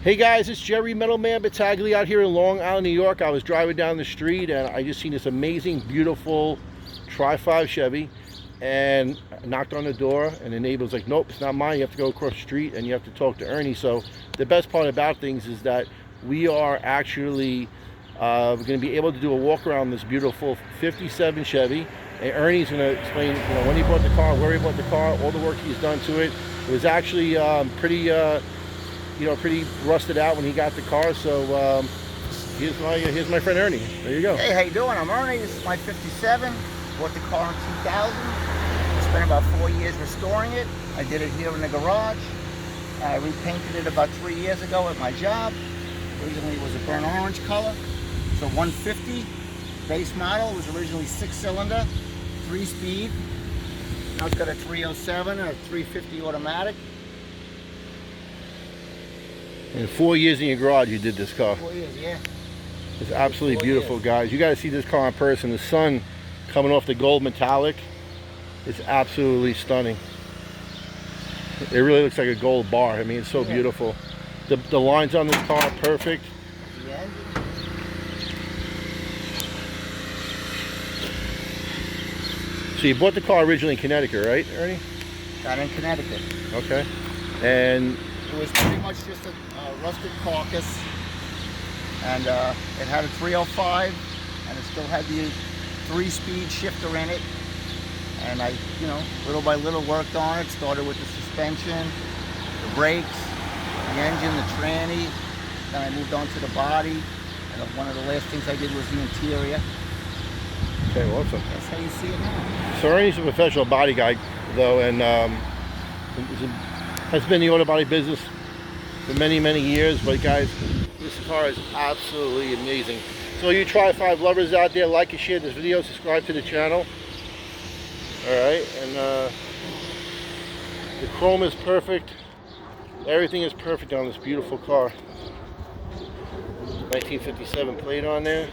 Hey guys, it's Jerry Middleman Battaglia out here in Long Island, New York. I was driving down the street and I just seen this amazing, beautiful Tri-5 Chevy, and I knocked on the door and the neighbor was like, nope, it's not mine. You have to go across the street and you have to talk to Ernie. So the best part about things is that we are actually going to be able to do a walk around this beautiful 57 Chevy. And Ernie's going to explain, when he bought the car, where he bought the car, all the work he's done to it. It was actually pretty rusted out when he got the car. So here's my friend Ernie. There you go. Hey, how you doing? I'm Ernie. This is my 57. Bought the car in 2000. I spent about 4 years restoring it. I did it here in the garage. I repainted it about 3 years ago at my job. Originally it was a burnt orange color. It's a 150 base model. It was originally 6-cylinder, 3-speed. Now it's got a 307 and a 350 automatic. In 4 years in your garage, you did this car. 4 years, yeah. It's absolutely beautiful, guys. You got to see this car in person. The sun coming off the gold metallic. It's absolutely stunning. It really looks like a gold bar. I mean, it's so beautiful. The lines on this car are perfect. The engine. So you bought the car originally in Connecticut, right, Ernie? Got in Connecticut. Okay. And it was pretty much just a rusted carcass, and it had a 305, and it still had the 3-speed shifter in it. And I, little by little worked on it. Started with the suspension, the brakes, the engine, the tranny. Then I moved on to the body. And one of the last things I did was the interior. okay, awesome. That's how you see it now. So Ernie's a professional body guy, though, and has been in the auto body business for many, many years. But guys, this car is absolutely amazing. So you Tri-5 lovers out there, like and share this video, subscribe to the channel. All right, and the chrome is perfect. Everything is perfect on this beautiful car. 1957 plate on there.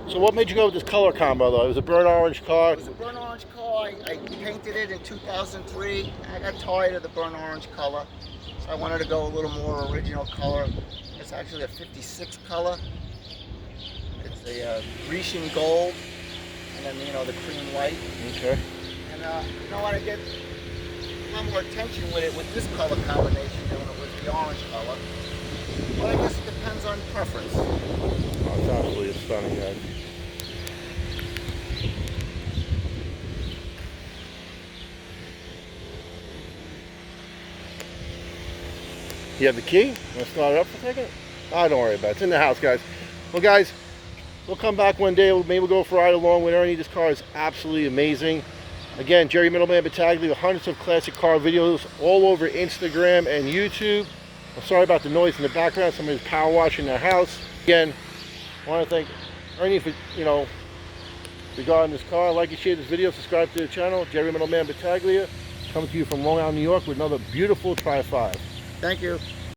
So what made you go with this color combo, though? It was a burnt orange car. It was a burnt orange car. I painted it in 2003. I got tired of the burnt orange color, so I wanted to go a little more original color. It's actually a 56 color. It's a Grecian gold, and then the cream white. Okay. And you know what? I get a lot more attention with it with this color combination than it was the orange color. But I guess it depends on preference. Oh, it's absolutely stunning, guys. You have the key? Want to start it up for a second? Oh, don't worry about it. It's in the house, guys. Well, guys, we'll come back one day. Maybe we'll go for a ride along with Ernie. This car is absolutely amazing. Again, Jerry Middleman Battaglia with hundreds of classic car videos all over Instagram and YouTube. I'm sorry about the noise in the background. Somebody's power washing their house. Again, I want to thank Ernie for, regarding this car. Like and share this video. Subscribe to the channel. Jerry Middleman Battaglia coming to you from Long Island, New York with another beautiful Tri-5. Thank you.